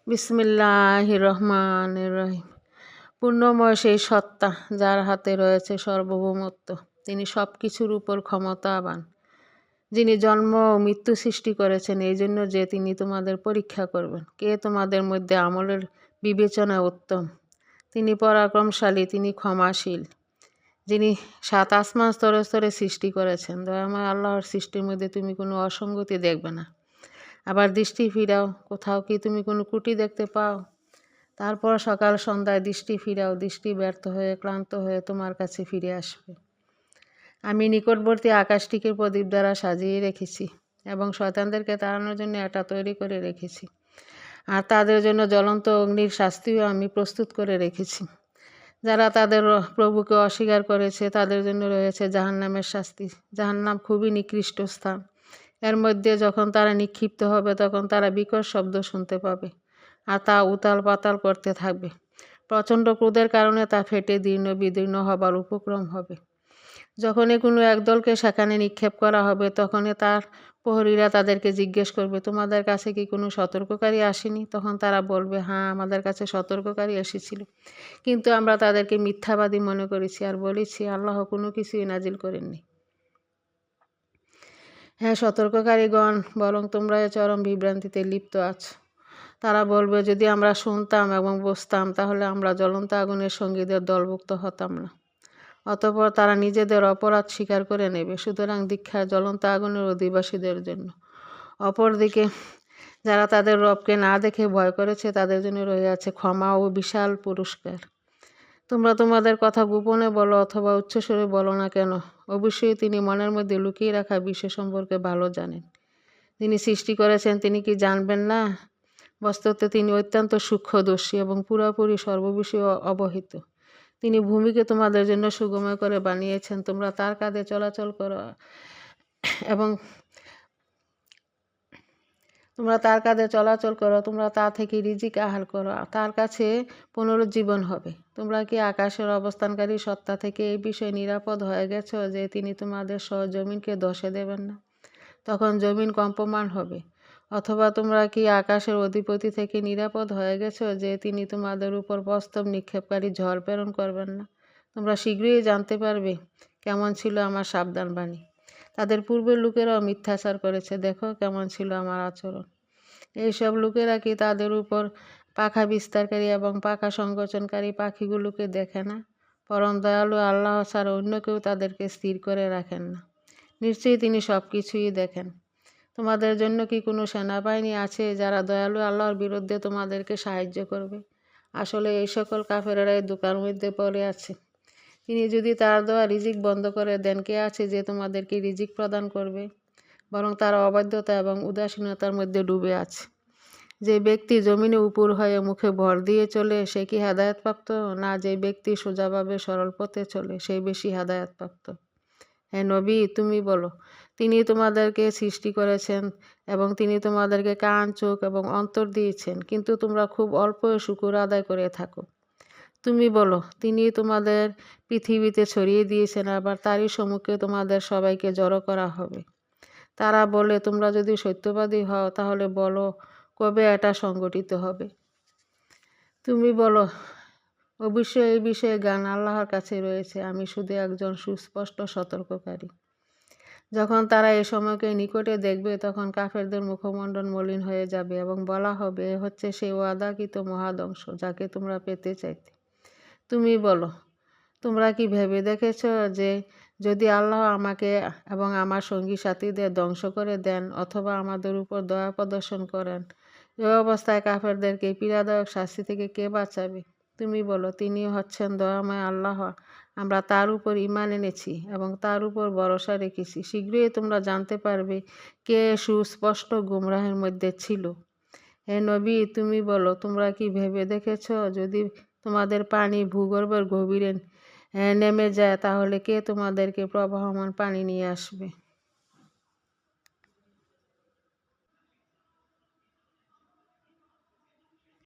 বিসমিল্লাহির রহমানির রহিম। পূর্ণময় সেই সত্তা যার হাতে রয়েছে সার্বভৌমত্ব, তিনি সব কিছুর উপর ক্ষমতাবান, যিনি জন্ম ও মৃত্যু সৃষ্টি করেছেন এই জন্য যে তিনি তোমাদের পরীক্ষা করবেন কে তোমাদের মধ্যে আমলের বিবেচনায় উত্তম। তিনি পরাক্রমশালী, তিনি ক্ষমাশীল, যিনি 7 আসমান স্তরে স্তরে সৃষ্টি করেছেন। দয়াময় আল্লাহর সৃষ্টির মধ্যে তুমি কোনো অসঙ্গতি দেখবে না। আবার দৃষ্টি ফিরাও, কোথাও কি তুমি কোনো ত্রুটি দেখতে পাও? তারপর সকাল সন্ধ্যায় দৃষ্টি ফিরাও, দৃষ্টি ব্যর্থ হয়ে ক্লান্ত হয়ে তোমার কাছে ফিরে আসবে। আমি নিকটবর্তী আকাশটিকে প্রদীপ দ্বারা সাজিয়ে রেখেছি এবং শয়তানদেরকে তাড়ানোর জন্য এটা তৈরি করে রেখেছি, আর তাদের জন্য জ্বলন্ত অগ্নির শাস্তিও আমি প্রস্তুত করে রেখেছি। যারা তাদের প্রভুকে অস্বীকার করেছে তাদের জন্য রয়েছে জাহান্নামের শাস্তি। জাহান্নাম খুবই নিকৃষ্ট স্থান। এর মধ্যে যখন তারা নিক্ষিপ্ত হবে তখন তারা বিকট শব্দ শুনতে পাবে আর তা উতাল পাতাল করতে থাকবে। প্রচণ্ড ক্রোধের কারণে তা ফেটে দীর্ণ বিদীর্ণ হবার উপক্রম হবে। যখনই কোনো একদলকে সেখানে নিক্ষেপ করা হবে তখনই তার প্রহরীরা তাদেরকে জিজ্ঞেস করবে, তোমাদের কাছে কি কোনো সতর্ককারী আসেনি? তখন তারা বলবে, হ্যাঁ, আমাদের কাছে সতর্ককারী এসেছিল, কিন্তু আমরা তাদেরকে মিথ্যাবাদী মনে করেছি আর বলেছি আল্লাহ কোনো কিছুই নাজিল করেননি। হ্যাঁ সতর্ককারীগণ, বরং তোমরা এ চরম বিভ্রান্তিতে লিপ্ত আছো। তারা বলবে, যদি আমরা শুনতাম এবং বুঝতাম তাহলে আমরা জ্বলন্ত আগুনের সঙ্গীদের দলভুক্ত হতাম না। অতঃপর তারা নিজেদের অপরাধ স্বীকার করে নেবে। সুতরাং দীক্ষা জ্বলন্ত আগুনের অধিবাসীদের জন্য। অপরদিকে যারা তাদের রবকে না দেখে ভয় করেছে তাদের জন্য রয়েছে ক্ষমা ও বিশাল পুরস্কার। তোমরা তোমাদের কথা গোপনে বলো অথবা উচ্চস্বরে বলো না কেন, অবশ্যই তিনি মনের মধ্যে লুকিয়ে রাখা বিষয় সম্পর্কে ভালো জানেন। যিনি সৃষ্টি করেছেন তিনি কি জানবেন না? বস্তুত তিনি অত্যন্ত সূক্ষ্মদর্শী এবং পুরোপুরি সর্ববিষয়ে অবহিত। তিনি ভূমিকে তোমাদের জন্য সুগময় করে বানিয়েছেন। তোমরা তার কাঁধে চলাচল করো এবং তোমরা তা থেকে রিজিক আহার করো, তার কাছে পুনরুজ্জীবন হবে। তোমরা কি আকাশের অবস্থানকারী সত্তা থেকে এই বিষয়ে নিরাপদ হয়ে গেছো যে তিনি তোমাদের সহ জমিনকে ধসে দেবেন না, তখন জমিন কম্পমান হবে? অথবা তোমরা কি আকাশের অধিপতি থেকে নিরাপদ হয়ে গেছো যে তিনি তোমাদের উপর বাস্তব নিক্ষেপকারী ঝড় প্রেরণ করবেন না? তোমরা শীঘ্রই জানতে পারবে কেমন ছিল আমার সাবধান বাণী। তাদের পূর্বের লোকেরাও মিথ্যাচার করেছে, দেখো কেমন ছিল আমার আচরণ। এইসব লোকেরা কি তাদের উপর পাখা বিস্তারকারী এবং পাখা সংকোচনকারী পাখিগুলোকে দেখে না? পরম দয়ালু আল্লাহ ছাড়া অন্য কেউ তাদেরকে স্থির করে রাখেন না। নিশ্চয়ই তিনি সব কিছুই দেখেন। তোমাদের জন্য কি কোনো সেনাবাহিনী আছে যারা দয়ালু আল্লাহর বিরুদ্ধে তোমাদেরকে সাহায্য করবে? আসলে এই সকল কাফেরেরা এই দোকার মধ্যে পড়ে আছে। তিনি যদি তার দেওয়া রিজিক বন্ধ করে দেন, কে আছে যে তোমাদেরকে রিজিক প্রদান করবে? বরং তারা অবাধ্যতা এবং উদাসীনতার মধ্যে ডুবে আছে। যে ব্যক্তি জমিনে উপর হয়ে মুখে ভর দিয়ে চলে সে কি হেদায়েতপ্রাপ্ত? না, যে ব্যক্তি সোজাভাবে সরল পথে চলে সেই বেশি হেদায়েতপ্রাপ্ত। হে নবী, তুমি বলো, তিনি তোমাদেরকে সৃষ্টি করেছেন এবং তিনি তোমাদেরকে কান, চোখ এবং অন্তর দিয়েছেন, কিন্তু তোমরা খুব অল্প শুকর আদায় করে থাকো। তুমি বলো, তিনি তোমাদের পৃথিবীতে ছড়িয়ে দিয়েছেন, আবার তারই সম্মুখে তোমাদের সবাইকে জড়ো করা হবে। তারা বলে, তোমরা যদি সত্যবাদী হও তাহলে বলো কবে এটা সংগঠিত হবে। তুমি বলো, অবশ্যই এই বিষয়ে জ্ঞান আল্লাহর কাছে রয়েছে, আমি শুধু একজন সুস্পষ্ট সতর্ককারী। যখন তারা এই সময়কে নিকটে দেখবে তখন কাফেরদের মুখমণ্ডল মলিন হয়ে যাবে এবং বলা হবে, এ হচ্ছে সেই ওয়াদাকৃত মহাধ্বংস যাকে তোমরা পেতে চাইতে। তুমি বলো, তোমরা কি ভেবে দেখেছ যে যদি আল্লাহ আমাকে এবং আমার সঙ্গী সাথীদের ধ্বংস করে দেন অথবা আমাদের উপর দয়া প্রদর্শন করেন, এ অবস্থায় কাফেরদেরকে পীড়াদায়ক শাস্তি থেকে কে বাঁচাবে? তুমি বলো, তিনি হচ্ছেন দয়াময় আল্লাহ, আমরা তার উপর ঈমান এনেছি এবং তার উপর ভরসা রেখেছি। শীঘ্রই তোমরা জানতে পারবে কে সুস্পষ্ট গুমরাহের মধ্যে ছিল। হে নবী, তুমি বলো, তোমরা কি ভেবে দেখেছ যদি তোমাদের পানি ভূগর্ভের গভীরে নেমে যায় তাহলে কে তোমাদেরকে প্রবাহমান পানি নিয়ে আসবে?